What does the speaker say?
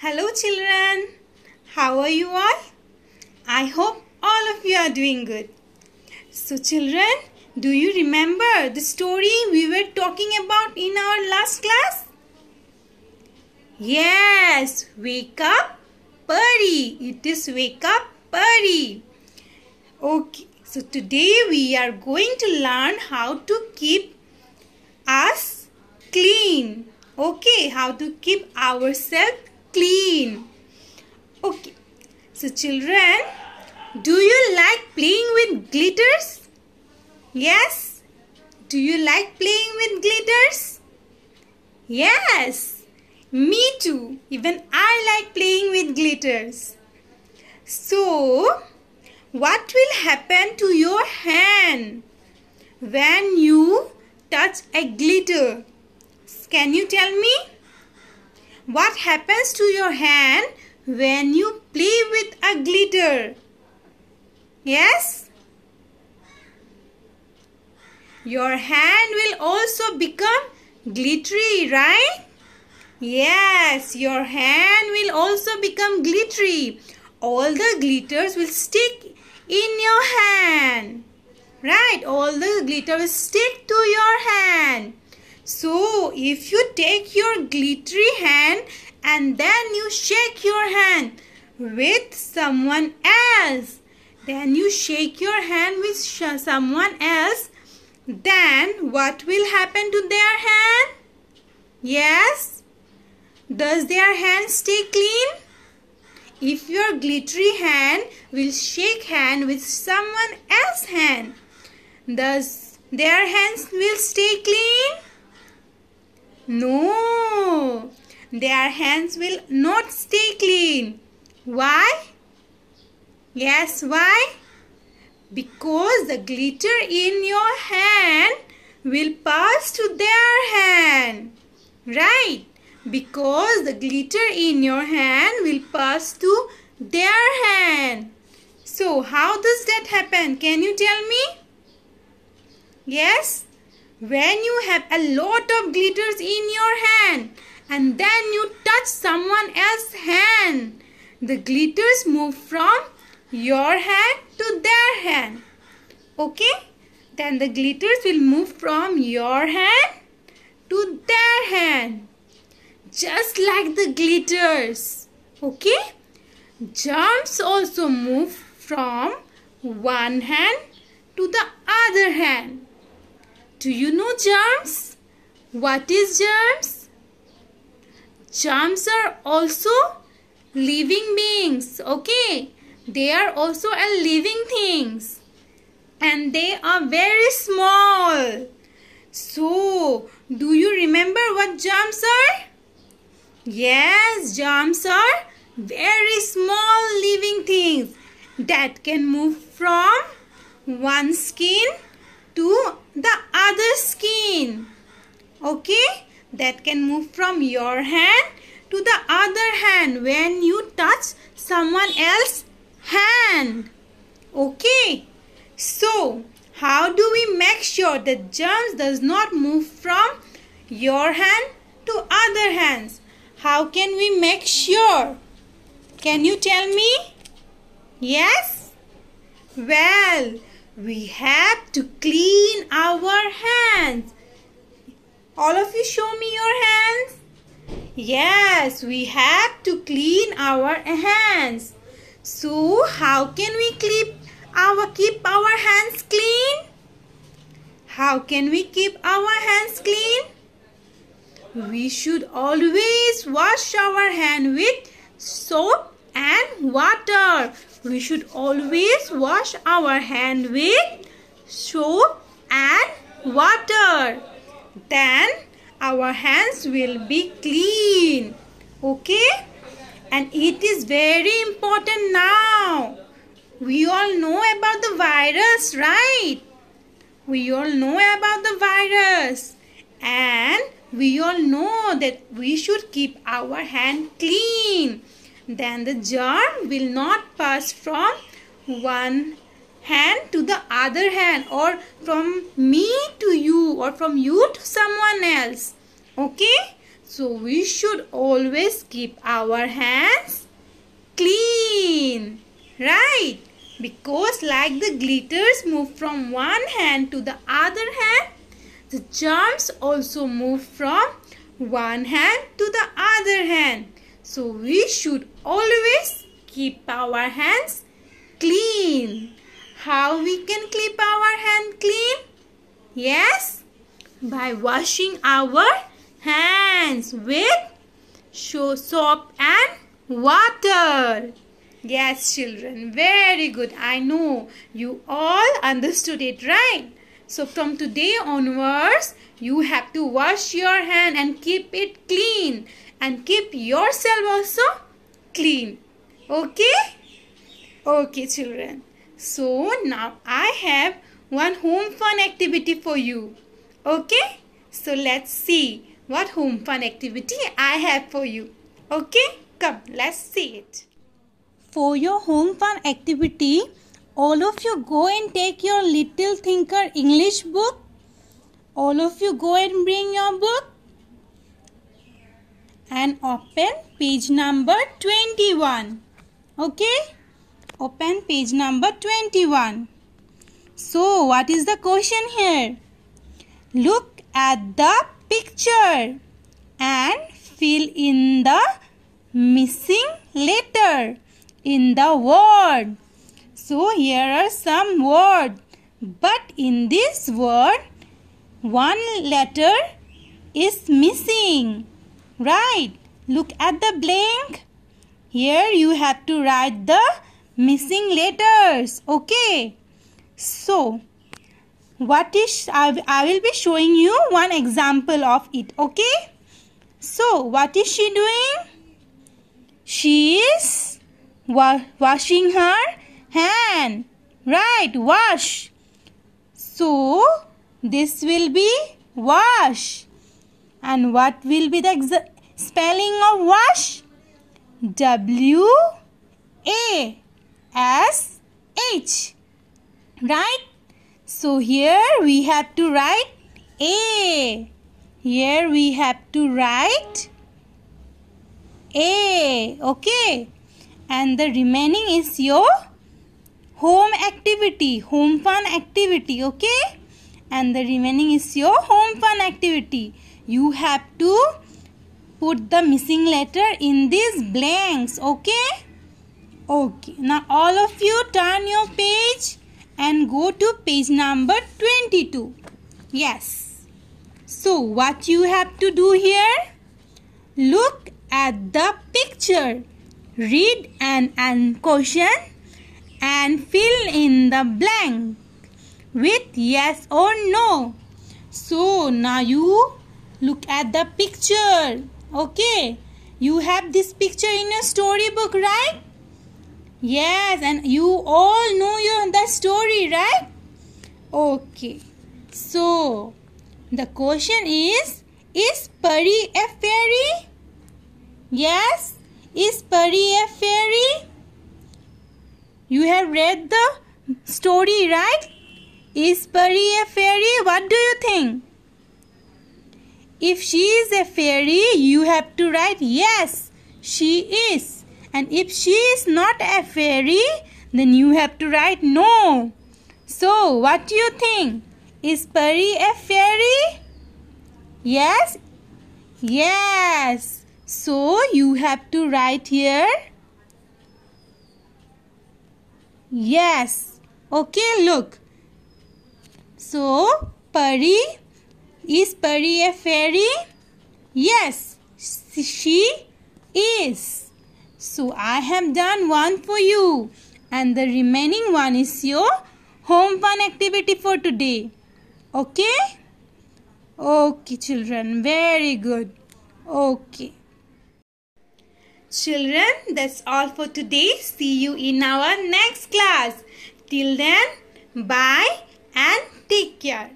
Hello children, how are you all? I hope all of you are doing good. So children, do you remember the story we were talking about in our last class? Yes, Wake Up Pari. It is Wake Up Pari. Okay, so today we are going to learn how to keep us clean. Okay, how to keep ourselves clean. Okay, so children, do you like playing with glitters? Yes? Do you like playing with glitters? Yes, me too. Even I like playing with glitters. So, what will happen to your hand when you touch a glitter? Can you tell me? What happens to your hand when you play with a glitter? Yes? Your hand will also become glittery, right? Yes, your hand will also become glittery. All the glitters will stick in your hand. Right? All the glitter will stick to your hand. So, if you take your glittery hand and then you shake your hand with someone else, then you shake your hand with someone else, then what will happen to their hand? Yes? Does their hand stay clean? If your glittery hand will shake hand with someone else's hand, does their hands will stay clean? No, their hands will not stay clean. Why? Yes, why? Because the glitter in your hand will pass to their hand. Right? Because the glitter in your hand will pass to their hand. So, how does that happen? Can you tell me? Yes? When you have a lot of glitters in your hand and then you touch someone else's hand, the glitters move from your hand to their hand. Okay? Then the glitters will move from your hand to their hand. Just like the glitters. Okay? Germs also move from one hand to the other hand. Do you know germs? What is germs? Germs are also living beings. Okay? They are also a living things. And they are very small. So, do you remember what germs are? Yes, germs are very small living things that can move from one skin to the other skin. Okay? That can move from your hand to the other hand when you touch someone else's hand. Okay? So, how do we make sure that germs does not move from your hand to other hands? How can we make sure? Can you tell me? Yes? Well, we have to clean our hands. All of you show me your hands. Yes, we have to clean our hands. So, how can we keep our hands clean? How can we keep our hands clean? We should always wash our hand with soap and water. We should always wash our hand with soap and water. Then our hands will be clean. Okay? And it is very important now. We all know about the virus, right? We all know about the virus. And we all know that we should keep our hand clean. Then the germ will not pass from one hand to the other hand, or from me to you, or from you to someone else. Okay? So we should always keep our hands clean, right? Because like the glitters move from one hand to the other hand, the germs also move from one hand to the other hand. So we should always keep our hands clean. How we can keep our hand clean? Yes, by washing our hands with soap and water. Yes, children, very good. I know you all understood it, right? So from today onwards, you have to wash your hand and keep it clean, and keep yourself also clean. Okay? Okay, children. So now I have one home fun activity for you. Okay? So let's see what home fun activity I have for you. Okay? Come, let's see it. For your home fun activity, all of you go and take your Little Thinker English book. All of you go and bring your book and open page number 21. Okay? Open page number 21. So, what is the question here? Look at the picture and fill in the missing letter in the word. So here are some words, but in this word one letter is missing, right? Look at the blank. Here you have to write the missing letters. Okay, so I will be showing you one example of it. Okay, so what is she doing? She is washing her hand, right? Wash. So this will be wash. And what will be the spelling of wash? W-A-S-H, right? So here we have to write A. Here we have to write A. Okay, and the remaining is your home activity, home fun activity. Okay, and the remaining is your home fun activity. You have to put the missing letter in these blanks. Okay, okay, now all of you turn your page and go to page number 22. Yes, so what you have to do here? Look at the picture, read an question and fill in the blank with yes or no. So now you look at the picture. Okay, you have this picture in your storybook, right? Yes, and you all know the story, right? Okay, so the question is Pari a fairy? Yes, is Pari a fairy? You have read the story, right? Is Pari a fairy? What do you think? If she is a fairy, you have to write yes, she is. And if she is not a fairy, then you have to write no. So, what do you think? Is Pari a fairy? Yes? Yes. So, you have to write here yes. Okay, look. So, is Pari a fairy? Yes, she is. So, I have done one for you. And the remaining one is your home fun activity for today. Okay? Okay, children. Very good. Okay. Children, that's all for today. See you in our next class. Till then, bye and take care.